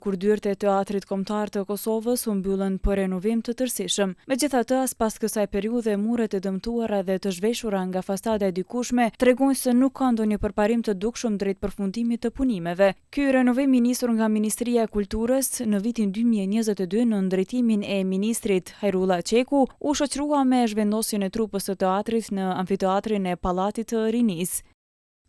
kur dyert e Teatrit Kombëtar të Kosovës u mbyllën për renovim të tërësishëm. Megjithatë, as pas kësaj periudhe, muret e dëmtuara dhe të zhveshura nga fasada e dikushme tregojnë se nuk ka ndonjë përparim të dukshëm drejt përfundimit të punimeve. Ky renovim i nisur nga Ministria e Kulturës në vitin 2022 në drejtimin e ministrit Hajrullah Çeku u shoqërua me zhvendosjen e trupës së teatrit në amfiteatrin e Pallatit të Rinisë.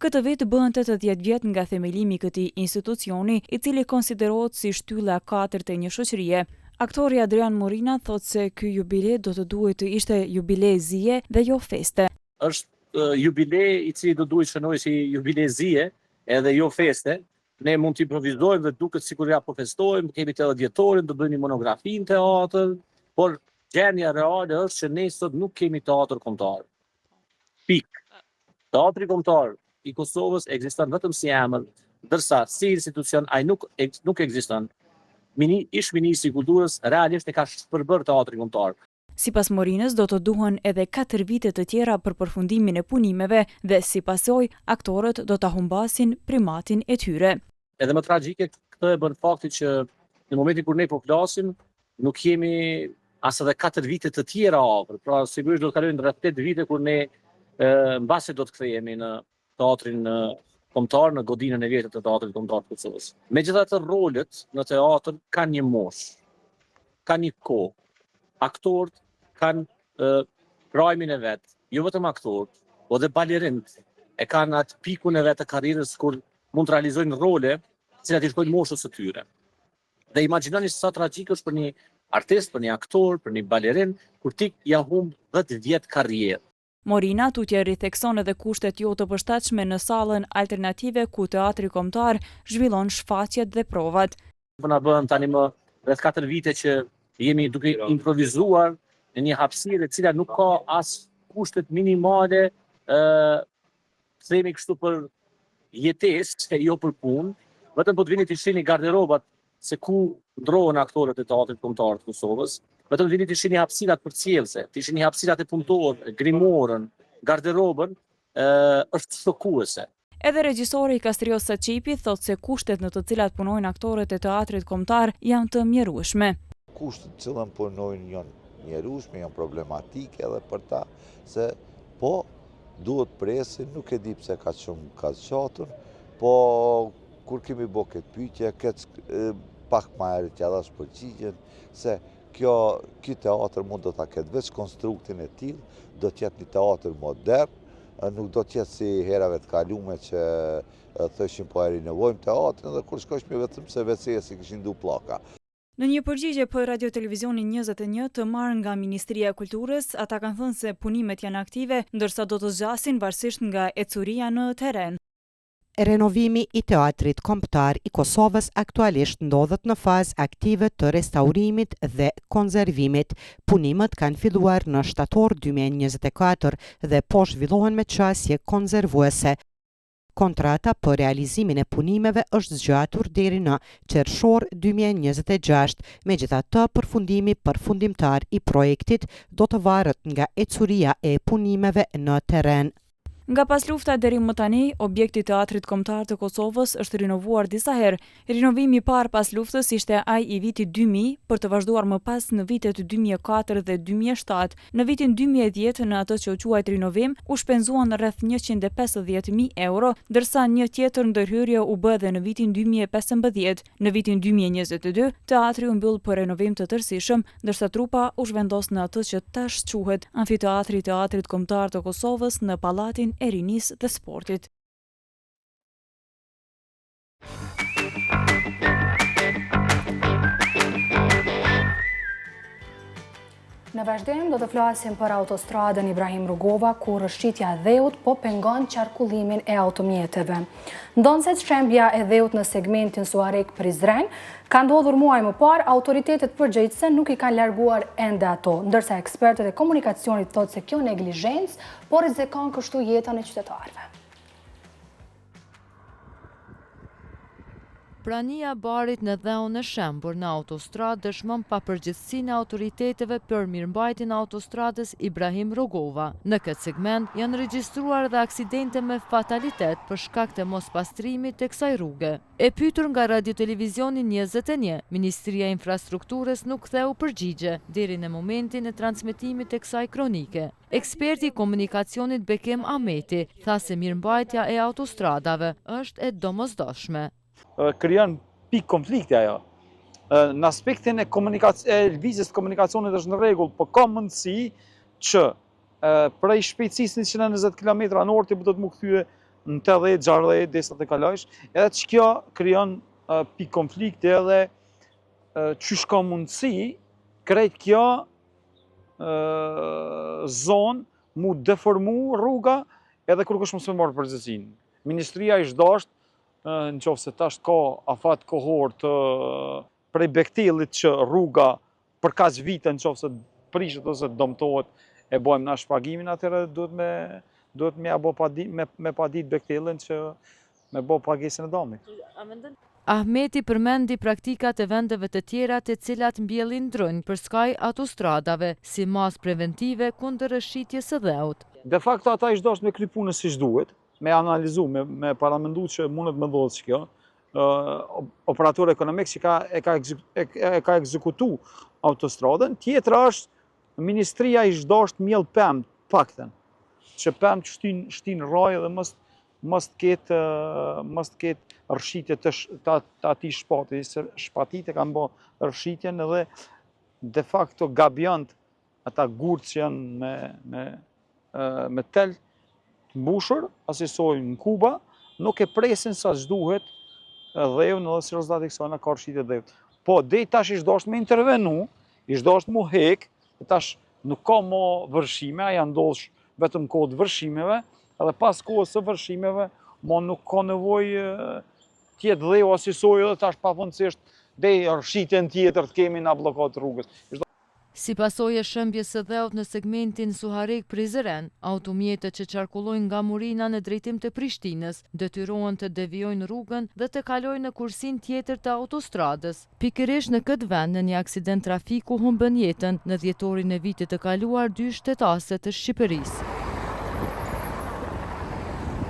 Këtë vit bëhen 80 vjet nga themelimi i këtij institucioni, i cili konsiderohet si shtylla e katërt e një shoqërie. Aktori Adrian Morina thotë se ky jubilej do të duhet të ishte jubilej zije dhe jo feste. Është jubilej i cili do duhet shënojë si jubilej zije edhe jo feste. Ne mund të improvizojmë dhe duket sikur ja po festojmë, kemi të dhjetorin, do bëjmë një monografi në teatr, por gjendja reale është që ne sot nuk kemi teatr kombëtar. Pikë. Teatri kombëtar i Kosovës ekziston vetëm si emër, ndërsa si institucion ai nuk ekziston. Ish ministri i kulturës realisht e ka shpërbër teatrin kombëtar. Sipas Morinës, do të duhen edhe 4 vite të tjera për përfundimin e punimeve dhe si pasojë aktorët do ta humbasin primatin e tyre. Edhe më tragjike këtë e bën fakti që në momentin kur ne po flasim, nuk kemi as edhe 4 vite të tjera afër. Pra sigurisht do të kalojnë rreth 8 vite kur ne mbasi do të kthehemi në teatrin kombëtar, në godinën e vjetër të Teatrit Kombëtar të Kosovës. Megjithatë, rolet në teatr kanë një moshë, kanë një kohë. Aktorët kanë rajmin e vet, jo vetëm aktorët, po edhe balerinët e kanë atë pikun e vet të karrierës kur mund të realizojnë role, të cilat i shkojnë moshës së tyre. Dhe imagjinoni sa tragjik është për një artist, për një aktor, për një balerin, kur ti ja humb 10 vjet karrierë. Morina tutje rithekson edhe kushtet jo të përshtatshme në sallën alternative ku Teatri Kombëtar zhvillon shfaqjet dhe provat. Na bën tani më rreth 4 vite që jemi duke improvizuar në një hapësirë e cila nuk ka as kushtet minimale, themi kështu për jetesë, e jo për punë, vetëm po të vini të shihni garderobat se ku ndrohen aktorët e Teatrit Kombëtar të Kosovës. Vetëm vini të shihni hapësirat përcjellse, të shihni hapësirat e punëtorëve, grimorën, garderobën, është shokuese. Edhe regjisori Kastrios Saçipi thotë se kushtet në të cilat punojnë aktorët e Teatrit Kombëtar janë të mjerueshme. Kushtet në cilën punojnë janë mjerueshme, janë problematike edhe për ta, se po duhet presin, nuk e di pse ka shumë ka qatur, po kur kemi bo këtë pyetje, këtë pak ma herë që edhe shpërgjigjen, se ky teatr mund do ta ketë veç konstruktin e tillë, do të jetë një teatr modern, nuk do të jetë si herave të kaluara që thëshin po e rinovojmë teatrin dhe kur shkojmë vetëm se veçësia si kishin du pllaka. Në një përgjigje për Radio Televizionin 21 të marrë nga Ministria e Kulturës, ata kanë thënë se punimet janë aktive, ndërsa do të zgjasin varësisht nga ecuria në terren. Renovimi i Teatrit Kombëtar i Kosovës aktualisht ndodhet në fazë aktive të restaurimit dhe konservimit. Punimet kanë filluar në shtator 2024 dhe po zhvillohen me qasje konservuese. Kontrata për realizimin e punimeve është zgjatur deri në qershor 2026, megjithatë përfundimi përfundimtar i projektit do të varet nga ecuria e punimeve në terren. Nga pas lufta deri më tani, objekti i Teatrit Kombëtar të Kosovës është rinovuar disa herë. Rinovimi i parë pas luftës ishte ai i vitit 2000, për të vazhduar më pas në vitet 2004 dhe 2007. Në vitin 2010, në atë që u quajt rinovim, u shpenzuan rreth 150.000 euro, ndërsa një tjetër ndërhyrje u bë edhe në vitin 2015. Në vitin 2022, teatri u mbyll për renovim të tërësishëm, ndërsa trupa u zhvendos në atë që tash quhet Amfiteatri i Teatrit Kombëtar të Kosovës në Pallatin e Rinisë dhe Sportit. Në vazhdim do të flasim për autostradën Ibrahim Rugova, kur shqitja e dheut po pengon qarkullimin e automjeteve. Ndonse shembja e dheut në segmentin Suarek-Prizren ka ndodhur muaj më parë, autoritetet përgjegjëse nuk i kanë larguar ende ato, ndërsa ekspertët e komunikacionit thotë se kjo neglizhencë po rrezikon kështu jetën e qytetarëve. Prania barit në dheun e shembur në autostradë dëshmon papërgjegjësinë e autoriteteve për mirëmbajtjen e autostradës Ibrahim Rugova. Në këtë segment janë regjistruar edhe aksidente me fatalitet për shkak të mospastrimit të kësaj rruge. E pyetur nga Radio-Televizioni 21, Ministria e Infrastrukturës nuk ktheu përgjigje deri në momentin e transmetimit të kësaj kronike. Eksperti i komunikacionit Bekem Ahmeti tha se mirëmbajtja e autostradave është e domosdoshme. Krijon pikë konflikti ajo. Në aspektin e lëvizjes të komunikacionit është në rregull, por ka mundësi që prej shpejtësisë 120 km/h do të më kthye në 80-60 derisa të kalojsh, edhe që kjo krijon pikë konflikti edhe çysh ka mundësi krejt kjo zonë mu deformu rruga edhe kur kush mos më marrë përgjegjësinë. Ministria ishte dashur në qoftë se tash ka afat kohor të prej bektellit që rruga për kaq vite në qoftë se prishet ose dëmtohet e bëjmë na shpagimin, atëherë duhet me padit bektellin që me bë pagesën e dëmit. Ahmeti përmendi praktikat e vendeve të tjera të cilat mbjellin drënj për skaj autostradave si masë preventive kundër rrëshqitjes së dheut. De facto ata ishte dashur me kry punën siç duhet, me analizu, me paramendu që mundet me ndodhë që kjo, operator ekonomik që e ka ekzekutu autostradën, tjetra është Ministria ishte dashur mjell pemë pakten, që pemë që shtin raj dhe mos të ketë rrshitje të atij shpati, se shpatit e kanë bë rrshitjen edhe de facto gabjant ata gurë që janë me tel të mbushur, asisoj në Kuba, nuk e presin sa që duhet dheun edhe si rezultat e kësaj ka rrshitje dheut. Po, deri tash ishte dashur me intervenu, ishte dashur mu hek, tash nuk ka më vërshime, aja ndodh vetëm kohë të vërshimeve, edhe pas kohës së vërshimeve, nuk ka nevojë tjetë dheu asisoj edhe tash pafundësisht deri rrshitjen tjetër të kemi në bllokat rrugës. Si pasojë e shëmbjes së dheut në segmentin Suharekë-Prizren, automjetët që qarkullojnë nga Murina në drejtim të Prishtinës detyrohen të devijojnë rrugën dhe të kalojnë në kursin tjetër të autostradës. Pikërisht në këtë vend në një aksident trafiku humbën jetën në dhjetorin e vitit të kaluar 2 shtetase të Shqipërisë.